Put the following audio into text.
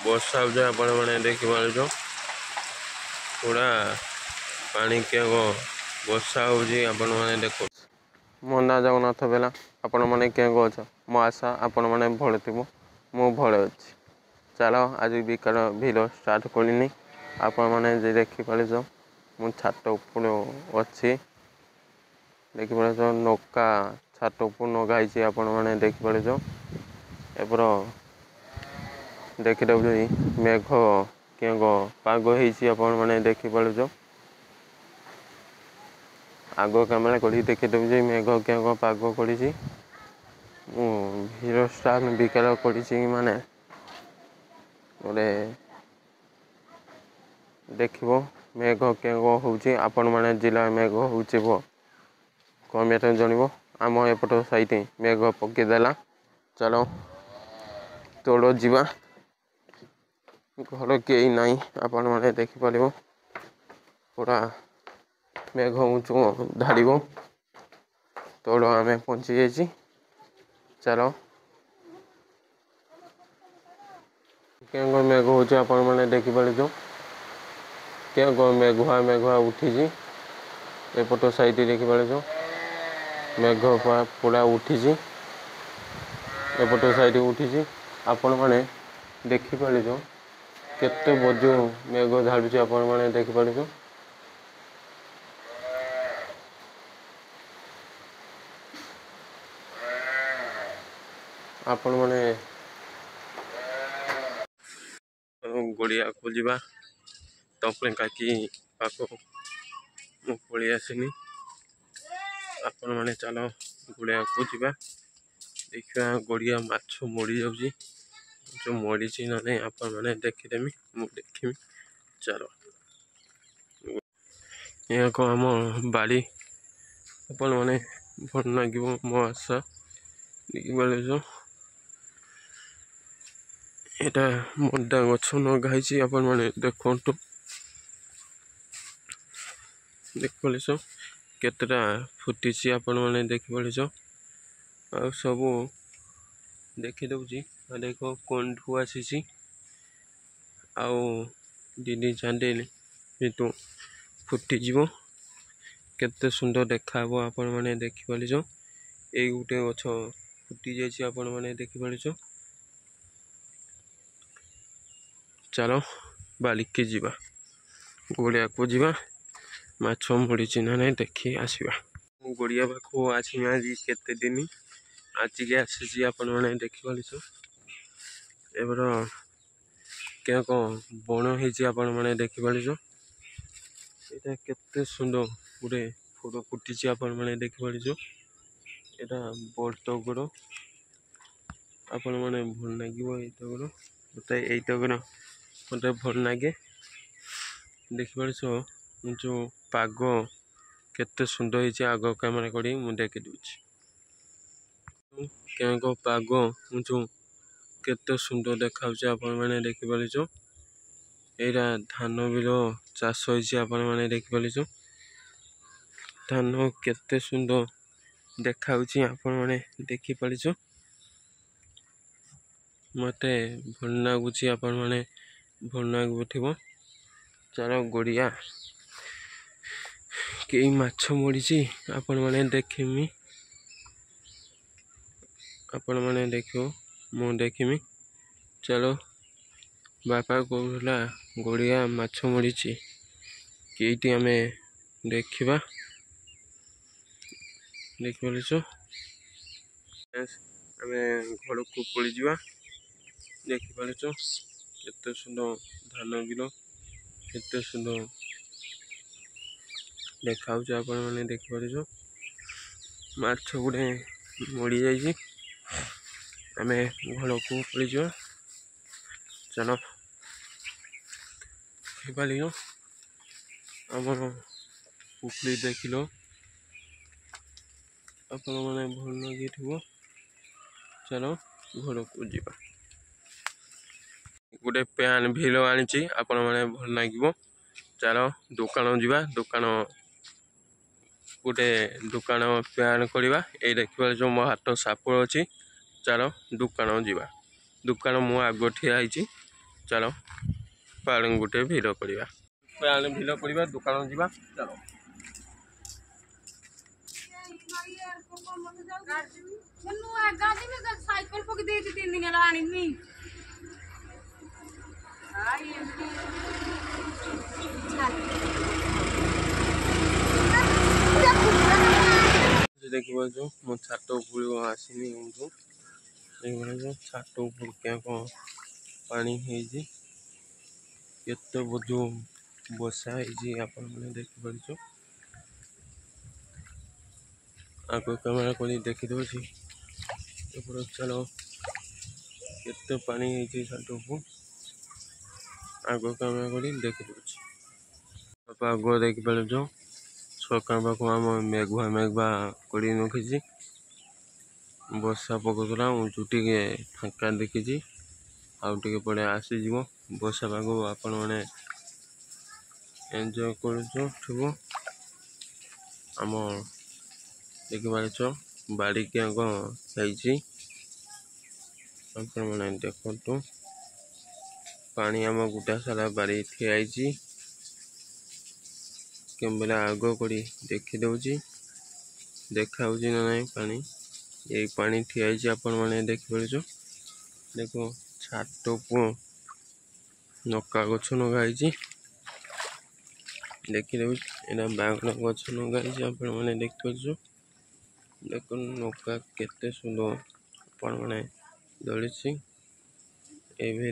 ବର୍ଷା ହେଉଛି ଆପଣମାନେ ଦେଖିପାରୁଛ ପୁରା ପାଣି କେଗ ବର୍ଷା ହେଉଛି ଆପଣମାନେ ଦେଖ। ମୋ ନାଁ ଜଗନ୍ନାଥ ବେଲା। ଆପଣମାନେ କେଗ ଅଛ? ମୋ ଆଶା ଆପଣମାନେ ଭଲ ଥିବ। ମୁଁ ଭଲ ଅଛି। ଚାଲ ଆଜି ବିକାଳ ଭିଡ଼ିଓ ଷ୍ଟାର୍ଟ କରିନି। ଆପଣମାନେ ଯେ ଦେଖିପାରୁଛ ମୁଁ ଛାତ ଉପରେ ଅଛି। ଦେଖିପାରୁଛ ନୌକା ଛାତ ଉପରୁ ନଗା ହେଇଛି। ଆପଣମାନେ ଦେଖିପାରୁଛ ଏପର ଦେଖିଦେବ ମେଘ କେଗ ପାଗ ହେଇଛି ଆପଣମାନେ ଦେଖିପାରୁଛ। ଆଗ କ୍ୟାମେରା କରିକି ଦେଖିଦେବି ଯେ ମେଘ କେଗ ପାଗ କରିଛି। ମୁଁ ଭିଡ଼ିଓ ଷ୍ଟାର୍ଟ ବିକାଳ କରିଛି ମାନେ ଗୋଟେ ଦେଖିବ ମେଘ କେଗ ହେଉଛି ଆପଣମାନେ ଜିଲ୍ଲା ମେଘ ହେଉଛି କମେଣ୍ଟରେ ଜଣିବ। ଆମ ଏପଟ ସାଇଟ୍ ମେଘ ପକେଇଦେଲା। ଚାଲ ତୋଡ଼ ଯିବା। ଘର କେହି ନାହିଁ ଆପଣମାନେ ଦେଖିପାରିବ ପୁରା ମେଘ ଉଞ୍ଚୁ ଢାଳିବ। ତୋଡ଼ ଆମେ ପହଞ୍ଚି ଯାଇଛି। ଚାଲ କେଗ ମେଘ ହେଉଛି ଆପଣମାନେ ଦେଖିପାରୁଛ। କେଗ ମେଘୁଆ ଉଠିଛି। ଏପଟ ସାଇଟ୍ ଦେଖିପାରୁଛ ମେଘ ପୁରା ଉଠିଛି। ଏପଟ ସାଇଟ୍ ଉଠିଛି। ଆପଣମାନେ ଦେଖିପାରୁଛ କେତେ ବଜୁ ମେଘ ଢାଳୁଛି ଆପଣମାନେ ଦେଖିପାରୁଛ। ଆପଣମାନେ ଗଡ଼ିଆକୁ ଯିବା। ତପଲେ କାକି ପାଖ ମୁଁ ପଳେଇ ଆସିନି। ଆପଣମାନେ ଚାଲ ଗଡ଼ିଆକୁ ଯିବା। ଦେଖିବା ଗଡ଼ିଆ ମାଛ ମରିଯାଉଛି। ଯେଉଁ ମରିଛି ନା ନାହିଁ ଆପଣମାନେ ଦେଖିଦେମି ମୁଁ ଦେଖିମି। ଚାଲ ଏକ ଆମ ବାଡ଼ି ଆପଣମାନେ ଭଲ ଲାଗିବ ମୋ ଆଶା ଦେଖିପାରୁଛ। ଏଇଟା ମଣ୍ଡା ଗଛ ଲଗା ହେଇଛି ଆପଣମାନେ ଦେଖନ୍ତୁ। ଦେଖିପାରୁଛ କେତେଟା ଫୁଟିଛି ଆପଣମାନେ ଦେଖିପାରୁଛ। ଆଉ ସବୁ ଦେଖିଦେଉଛି ଦେଖ କଣ୍ଢୁ ଆସିଛି। ଆଉ ଦିଦି ଚାଣ୍ଡେଲି କିନ୍ତୁ ଫୁଟିଯିବ। କେତେ ସୁନ୍ଦର ଦେଖାହବ ଆପଣମାନେ ଦେଖିପାରୁଛ। ଏଇ ଗୋଟେ ଗଛ ଫୁଟି ଯାଇଛି ଆପଣମାନେ ଦେଖିପାରୁଛ। ଚାଲ ବାଲିକି ଯିବା ଗଡ଼ିଆକୁ ଯିବା। ମାଛ ମରିଛି ନା ନାହିଁ ଦେଖି ଆସିବା। ମୁଁ ଗଡ଼ିଆ ପାଖକୁ ଆସିନି ଆଜି କେତେ ଦିନ ଆଜିକି ଆସିଛି ଆପଣମାନେ ଦେଖିପାରୁଛ। ଏବେର କେଗ ବଣ ହେଇଛି ଆପଣମାନେ ଦେଖିପାରୁଛ। ଏଇଟା କେତେ ସୁନ୍ଦର ଗୋଟେ ଫୁଲ ଫୁଟିଛି ଆପଣମାନେ ଦେଖିପାରୁଛ। ଏଇଟା ବଡ଼ ଟଗର ଆପଣମାନେ ଭଲ ଲାଗିବ। ଏଇ ଟଗର ମତେ ଏଇ ଟଗର ମତେ ଭଲ ଲାଗେ। ଦେଖିପାରୁଛ ଯେଉଁ ପାଗ କେତେ ସୁନ୍ଦର ହେଇଛି। ଆଗ କ୍ୟାମେରା କରି ମୁଁ ଦେଖିଦେଉଛି କେଗ ପାଗ ଯେଉଁ କେତେ ସୁନ୍ଦର ଦେଖାଯାଉଛି ଆପଣମାନେ ଦେଖିପାରୁଛ। ଏଇଟା ଧାନ ବିଲ ଚାଷ ହେଇଛି ଆପଣମାନେ ଦେଖିପାରୁଛ। ଧାନ କେତେ ସୁନ୍ଦର ଦେଖାଯାଉଛି ଆପଣମାନେ ଦେଖିପାରୁଛ। ମୋତେ ଭଲ ଲାଗୁଛି ଆପଣମାନେ ଭଲ ଲାଗୁଥିବ। ଚାଲ ଗଡ଼ିଆ କେହି ମାଛ ମରିଛି ଆପଣମାନେ ଦେଖିମି। ଆପଣମାନେ ଦେଖିବ ମୁଁ ଦେଖିମି। ଚାଲ ବାପା କହୁଥିଲା ଗଡ଼ିଆ ମାଛ ମରିଛି କେଇଟି ଆମେ ଦେଖିବା। ଦେଖିପାରୁଛ ଆମେ ଘରକୁ ପଳେଇଯିବା। ଦେଖିପାରୁଛ କେତେ ସୁନ୍ଦର ଧାନ ବିଲ କେତେ ସୁନ୍ଦର ଦେଖାଯାଉଛି ଆପଣମାନେ ଦେଖିପାରୁଛ। ମାଛ ଗୁଡ଼େ ମରିଯାଇଛି। ଆମେ ଘରକୁ ପଳେଇଯିବା। ଚାଲ ଦେଖିପାରିଲ ଆମର ପୋଖରୀ ଦେଖିଲ ଆପଣମାନେ ଭଲ ଲାଗିଥିବ। ଚାଲ ଘରକୁ ଯିବା। ଗୋଟେ ପ୍ୟାନ୍ ଭିଲ ଆଣିଛି ଆପଣମାନେ ଭଲ ଲାଗିବ। ଚାଲ ଦୋକାନ ଯିବା। ଗୋଟେ ଦୋକାନ ପ୍ୟାନ୍ କରିବା। ଏଇ ଦେଖିପାରୁଛ ମୋ ହାତ ସାପ ଅଛି। ଚାଲ ଦୋକାନ ଯିବା। ଦୋକାନ ମୁଁ ଆଗ ଠିଆ ହେଇଛି। चलो पानी गोटे भिड़ करवा पानी भिड़ करवा दुकान जावा चलो साइकिल पक दे 3 दिन आनी देखिए जो मो छात उपर आसनी छात उपर क्या कौन पानी केते बोझ बसा आपण मैंने देखिपार आगे कैमेरा कर देखी दूसरी चलो केते पानी छात उपर आगे कैमेरा कर देखी दूसरी आगे देखिपार सका पाक आम मेघुआ मेघुआ कर रखी बर्षा पकड़ा चुटी फाँका देखी आउटे पड़े आसीज बर्षा पाग आपण मैंने एंजॉय कर आम देखिपार बाड़ी क्या मैंने देखु पानी आम गोटा सारा बाड़ी ठियाई केबेले आग कर देखी दौची देखा ना ना पानी यही पानी ठियाई आपण मैंने देखिपार देखो छात को नका गछ नगाई देखी दे बागन गछ नगाई आपण मैंने देखिपार देख नौका केते सुंदर आपण मैंने दौड़ी ये